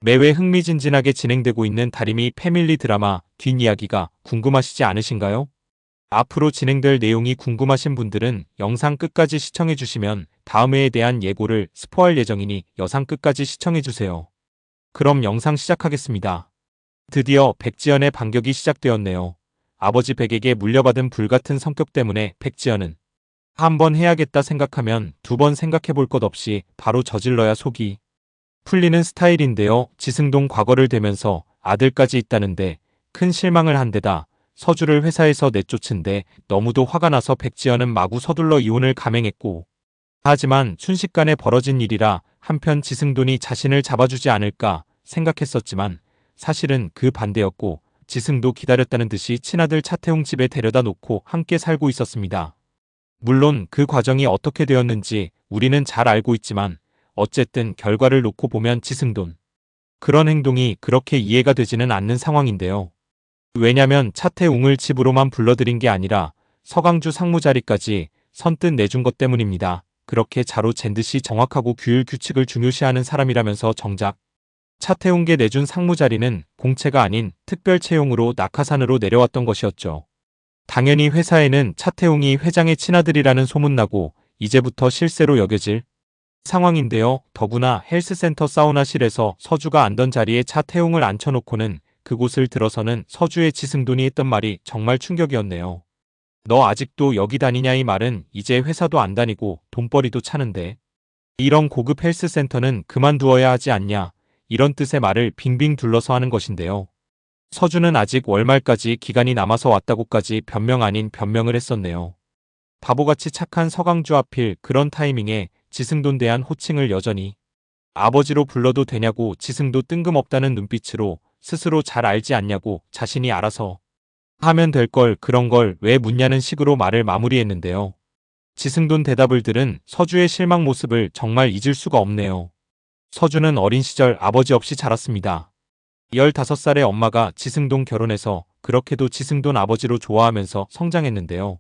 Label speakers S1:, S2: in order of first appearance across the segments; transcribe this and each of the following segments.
S1: 매회 흥미진진하게 진행되고 있는 다림이 패밀리 드라마 뒷이야기가 궁금하시지 않으신가요? 앞으로 진행될 내용이 궁금하신 분들은 영상 끝까지 시청해주시면 다음 회에 대한 예고를 스포할 예정이니 영상 끝까지 시청해주세요. 그럼 영상 시작하겠습니다. 드디어 백지연의 반격이 시작되었네요. 아버지 백에게 물려받은 불같은 성격 때문에 백지연은 한 번 해야겠다 생각하면 두 번 생각해볼 것 없이 바로 저질러야 속이 풀리는 스타일인데요. 지승동 과거를 대면서 아들까지 있다는데 큰 실망을 한 데다 서주를 회사에서 내쫓은 데 너무도 화가 나서 백지연은 마구 서둘러 이혼을 감행했고, 하지만 순식간에 벌어진 일이라 한편 지승돈이 자신을 잡아주지 않을까 생각했었지만 사실은 그 반대였고, 지승도 기다렸다는 듯이 친아들 차태웅 집에 데려다 놓고 함께 살고 있었습니다. 물론 그 과정이 어떻게 되었는지 우리는 잘 알고 있지만 어쨌든 결과를 놓고 보면 지승돈 그런 행동이 그렇게 이해가 되지는 않는 상황인데요. 왜냐면 차태웅을 집으로만 불러들인 게 아니라 서강주 상무 자리까지 선뜻 내준 것 때문입니다. 그렇게 자로 잰 듯이 정확하고 규율 규칙을 중요시하는 사람이라면서 정작 차태웅께 내준 상무 자리는 공채가 아닌 특별 채용으로 낙하산으로 내려왔던 것이었죠. 당연히 회사에는 차태웅이 회장의 친아들이라는 소문나고 이제부터 실세로 여겨질 상황인데요. 더구나 헬스센터 사우나실에서 서주가 앉던 자리에 차태웅을 앉혀놓고는 그곳을 들어서는 서주의 지승돈이 했던 말이 정말 충격이었네요. 너 아직도 여기 다니냐? 이 말은 이제 회사도 안 다니고 돈벌이도 차는데 이런 고급 헬스센터는 그만두어야 하지 않냐, 이런 뜻의 말을 빙빙 둘러서 하는 것인데요. 서주는 아직 월말까지 기간이 남아서 왔다고까지 변명 아닌 변명을 했었네요. 바보같이 착한 서강주 하필 그런 타이밍에 지승돈 대한 호칭을 여전히 아버지로 불러도 되냐고 지승도 뜬금없다는 눈빛으로 스스로 잘 알지 않냐고 자신이 알아서 하면 될 걸 그런 걸 왜 묻냐는 식으로 말을 마무리했는데요. 지승돈 대답을 들은 서주의 실망 모습을 정말 잊을 수가 없네요. 서주는 어린 시절 아버지 없이 자랐습니다. 15살의 엄마가 지승돈 결혼해서 그렇게도 지승돈 아버지로 좋아하면서 성장했는데요.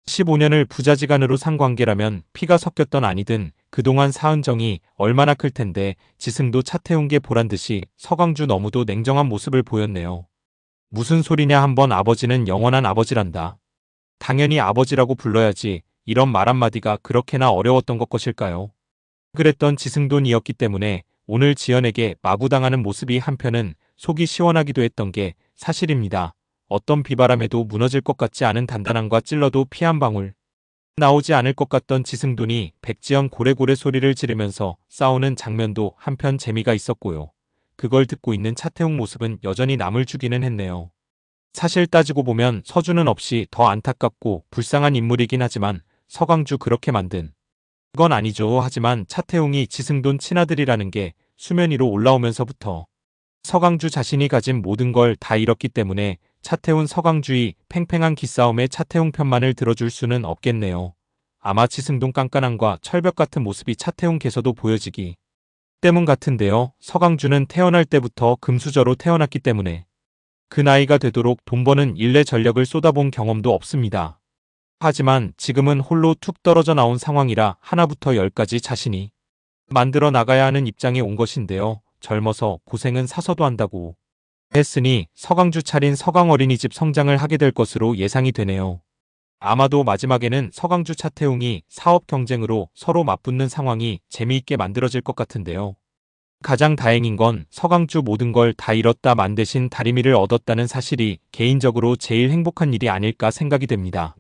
S1: 15년을 부자지간으로 산 관계라면 피가 섞였던 아니든 그동안 쌓은 정이 얼마나 클 텐데 지승도 차태웅께 보란듯이 서강주 너무도 냉정한 모습을 보였네요. 무슨 소리냐, 한번 아버지는 영원한 아버지란다. 당연히 아버지라고 불러야지, 이런 말 한마디가 그렇게나 어려웠던 것일까요? 그랬던 지승돈이었기 때문에 오늘 지연에게 마구당하는 모습이 한편은 속이 시원하기도 했던 게 사실입니다. 어떤 비바람에도 무너질 것 같지 않은 단단함과 찔러도 피 한 방울 나오지 않을 것 같던 지승돈이 백지연 고래고래 소리를 지르면서 싸우는 장면도 한편 재미가 있었고요. 그걸 듣고 있는 차태웅 모습은 여전히 남을 주기는 했네요. 사실 따지고 보면 서주는 없이 더 안타깝고 불쌍한 인물이긴 하지만 서강주 그렇게 만든 건 아니죠. 하지만 차태웅이 지승돈 친아들이라는 게 수면 위로 올라오면서부터 서강주 자신이 가진 모든 걸 다 잃었기 때문에 차태웅 서강주의 팽팽한 기싸움에 차태웅 편만을 들어줄 수는 없겠네요. 아마 지승돈 깐깐함과 철벽 같은 모습이 차태웅께서도 보여지기 때문 같은데요. 서강주는 태어날 때부터 금수저로 태어났기 때문에 그 나이가 되도록 돈 버는 일내 전력을 쏟아본 경험도 없습니다. 하지만 지금은 홀로 툭 떨어져 나온 상황이라 하나부터 열까지 자신이 만들어 나가야 하는 입장에 온 것인데요. 젊어서 고생은 사서도 한다고 했으니 서강주 차린 서강 어린이집 성장을 하게 될 것으로 예상이 되네요. 아마도 마지막에는 서강주 차태웅이 사업 경쟁으로 서로 맞붙는 상황이 재미있게 만들어질 것 같은데요. 가장 다행인 건 서강주 모든 걸 다 잃었다 만 대신 다리미를 얻었다는 사실이 개인적으로 제일 행복한 일이 아닐까 생각이 됩니다.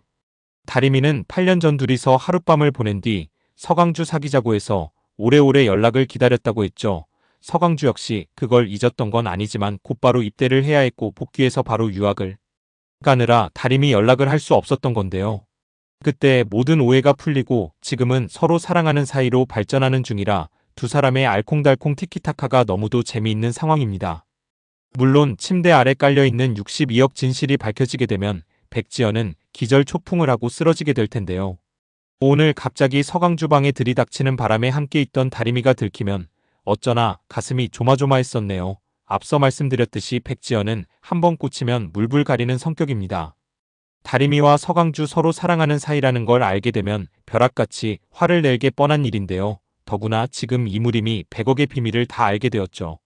S1: 다리미는 8년 전 둘이서 하룻밤을 보낸 뒤 서강주 사귀자고 해서 오래오래 연락을 기다렸다고 했죠. 서강주 역시 그걸 잊었던 건 아니지만 곧바로 입대를 해야 했고 복귀해서 바로 유학을 가느라 다림이 연락을 할 수 없었던 건데요. 그때 모든 오해가 풀리고 지금은 서로 사랑하는 사이로 발전하는 중이라 두 사람의 알콩달콩 티키타카가 너무도 재미있는 상황입니다. 물론 침대 아래 깔려있는 62억 진실이 밝혀지게 되면 백지연은 기절 초풍을 하고 쓰러지게 될 텐데요. 오늘 갑자기 서강주 방에 들이닥치는 바람에 함께 있던 다리미가 들키면 어쩌나 가슴이 조마조마했었네요. 앞서 말씀드렸듯이 백지연은 한번 꽂히면 물불 가리는 성격입니다. 다리미와 서강주 서로 사랑하는 사이라는 걸 알게 되면 벼락같이 화를 낼 게 뻔한 일인데요. 더구나 지금 이무림이 100억의 비밀을 다 알게 되었죠.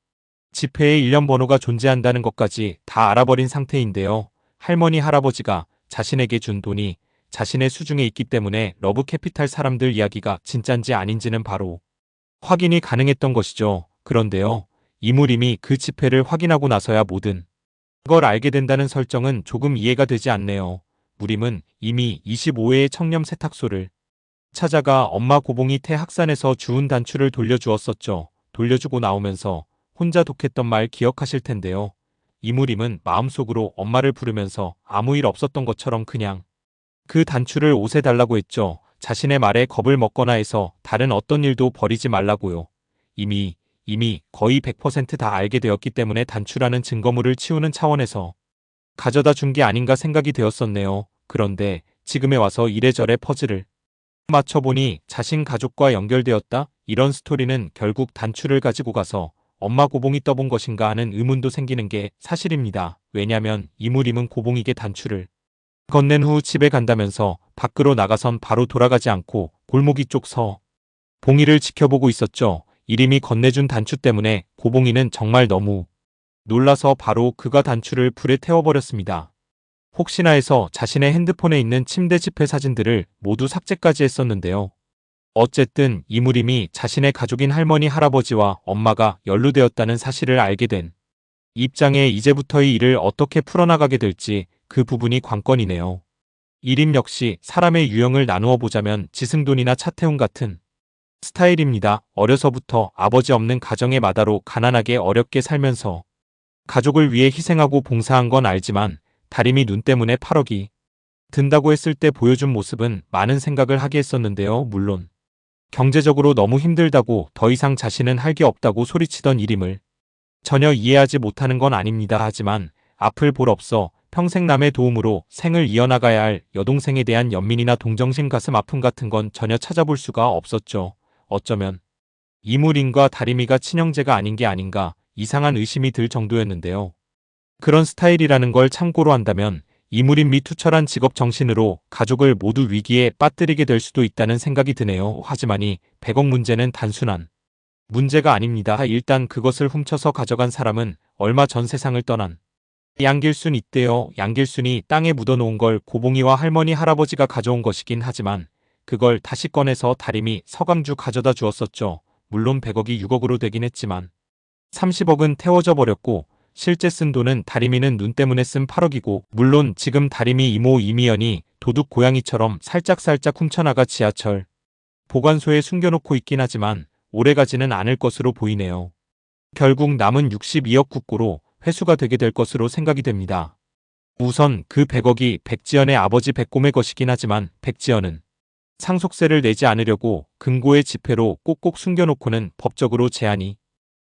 S1: 지폐에 일련 번호가 존재한다는 것까지 다 알아버린 상태인데요. 할머니 할아버지가 자신에게 준 돈이 자신의 수중에 있기 때문에 러브캐피탈 사람들 이야기가 진짠지 아닌지는 바로 확인이 가능했던 것이죠. 그런데요. 이무림이 그 지폐를 확인하고 나서야 모든 걸 알게 된다는 설정은 조금 이해가 되지 않네요. 무림은 이미 25회의 청렴 세탁소를 찾아가 엄마 고봉이 태학산에서 주운 단추를 돌려주었었죠. 돌려주고 나오면서 혼자 독했던 말 기억하실 텐데요. 이무림은 마음속으로 엄마를 부르면서 아무 일 없었던 것처럼 그냥 그 단추를 옷에 달라고 했죠. 자신의 말에 겁을 먹거나 해서 다른 어떤 일도 벌이지 말라고요. 이미 거의 100% 다 알게 되었기 때문에 단추라는 증거물을 치우는 차원에서 가져다 준 게 아닌가 생각이 되었었네요. 그런데 지금에 와서 이래저래 퍼즐을 맞춰보니 자신 가족과 연결되었다? 이런 스토리는 결국 단추를 가지고 가서 엄마 고봉이 떠본 것인가 하는 의문도 생기는 게 사실입니다. 왜냐면 이무림은 고봉에게 단추를 건넨 후 집에 간다면서 밖으로 나가선 바로 돌아가지 않고 골목이 쪽 서 봉이를 지켜보고 있었죠. 이림이 건네준 단추 때문에 고봉이는 정말 너무 놀라서 바로 그가 단추를 불에 태워버렸습니다. 혹시나 해서 자신의 핸드폰에 있는 침대 지폐 사진들을 모두 삭제까지 했었는데요. 어쨌든 이무림이 자신의 가족인 할머니 할아버지와 엄마가 연루되었다는 사실을 알게 된 입장에 이제부터 이 일을 어떻게 풀어나가게 될지 그 부분이 관건이네요. 이림 역시 사람의 유형을 나누어 보자면 지승돈이나 차태훈 같은 스타일입니다. 어려서부터 아버지 없는 가정의 마다로 가난하게 어렵게 살면서 가족을 위해 희생하고 봉사한 건 알지만 다림이 눈 때문에 8억이 든다고 했을 때 보여준 모습은 많은 생각을 하게 했었는데요. 물론 경제적으로 너무 힘들다고 더 이상 자신은 할 게 없다고 소리치던 이림을 전혀 이해하지 못하는 건 아닙니다. 하지만 앞을 볼 없어 평생 남의 도움으로 생을 이어나가야 할 여동생에 대한 연민이나 동정심 가슴 아픔 같은 건 전혀 찾아볼 수가 없었죠. 어쩌면 이무림과 다림이가 친형제가 아닌 게 아닌가 이상한 의심이 들 정도였는데요. 그런 스타일이라는 걸 참고로 한다면 이무림이 투철한 직업 정신으로 가족을 모두 위기에 빠뜨리게 될 수도 있다는 생각이 드네요. 하지만 이 100억 문제는 단순한 문제가 아닙니다. 일단 그것을 훔쳐서 가져간 사람은 얼마 전 세상을 떠난 양길순 있대요. 양길순이 땅에 묻어놓은 걸 고봉이와 할머니 할아버지가 가져온 것이긴 하지만 그걸 다시 꺼내서 다림이 서강주 가져다 주었었죠. 물론 100억이 6억으로 되긴 했지만 30억은 태워져 버렸고 실제 쓴 돈은 다림이는 눈 때문에 쓴 8억이고 물론 지금 다림이 이모 이미연이 도둑 고양이처럼 살짝살짝 훔쳐나가 지하철 보관소에 숨겨놓고 있긴 하지만 오래가지는 않을 것으로 보이네요. 결국 남은 62억 국고로 회수가 되게 될 것으로 생각이 됩니다. 우선 그 100억이 백지연의 아버지 백곰의 것이긴 하지만 백지연은 상속세를 내지 않으려고 금고의 지폐로 꼭꼭 숨겨놓고는 법적으로 제한이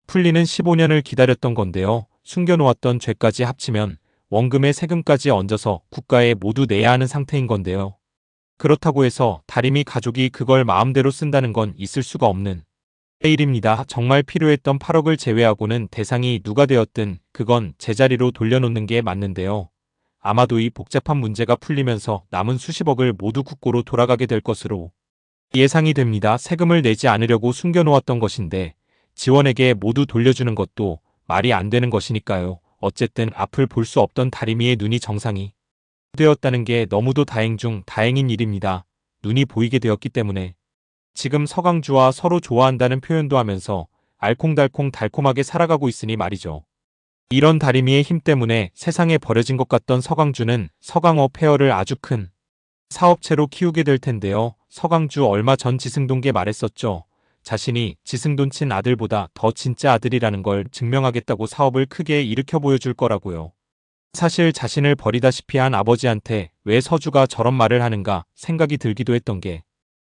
S1: 풀리는 15년을 기다렸던 건데요. 숨겨놓았던 죄까지 합치면 원금에 세금까지 얹어서 국가에 모두 내야 하는 상태인 건데요. 그렇다고 해서 다림이 가족이 그걸 마음대로 쓴다는 건 있을 수가 없는 일입니다. 정말 필요했던 8억을 제외하고는 대상이 누가 되었든 그건 제자리로 돌려놓는 게 맞는데요. 아마도 이 복잡한 문제가 풀리면서 남은 수십억을 모두 국고로 돌아가게 될 것으로 예상이 됩니다. 세금을 내지 않으려고 숨겨놓았던 것인데 지원에게 모두 돌려주는 것도 말이 안 되는 것이니까요. 어쨌든 앞을 볼 수 없던 다림이의 눈이 정상이 되었다는 게 너무도 다행 중 다행인 일입니다. 눈이 보이게 되었기 때문에 지금 서강주와 서로 좋아한다는 표현도 하면서 알콩달콩 달콤하게 살아가고 있으니 말이죠. 이런 다림이의 힘 때문에 세상에 버려진 것 같던 서강주는 서강업 페어를 아주 큰 사업체로 키우게 될 텐데요. 서강주 얼마 전 지승돈께 말했었죠. 자신이 지승돈 친 아들보다 더 진짜 아들이라는 걸 증명하겠다고 사업을 크게 일으켜 보여줄 거라고요. 사실 자신을 버리다시피 한 아버지한테 왜 서주가 저런 말을 하는가 생각이 들기도 했던 게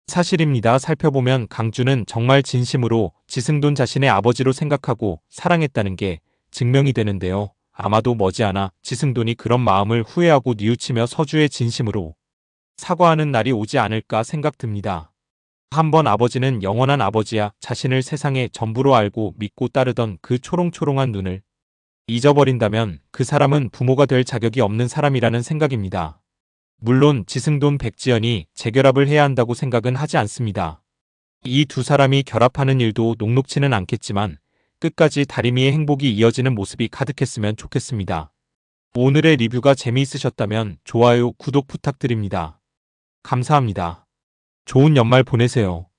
S1: 사실입니다. 살펴보면 강주는 정말 진심으로 지승돈 자신의 아버지로 생각하고 사랑했다는 게 증명이 되는데요. 아마도 머지않아 지승돈이 그런 마음을 후회하고 뉘우치며 서주의 진심으로 사과하는 날이 오지 않을까 생각됩니다. 한번 아버지는 영원한 아버지야 자신을 세상의 전부로 알고 믿고 따르던 그 초롱초롱한 눈을 잊어버린다면 그 사람은 부모가 될 자격이 없는 사람이라는 생각입니다. 물론 지승돈 백지연이 재결합을 해야 한다고 생각은 하지 않습니다. 이 두 사람이 결합하는 일도 녹록치는 않겠지만 끝까지 다리미의 행복이 이어지는 모습이 가득했으면 좋겠습니다. 오늘의 리뷰가 재미있으셨다면 좋아요, 구독 부탁드립니다. 감사합니다. 좋은 연말 보내세요.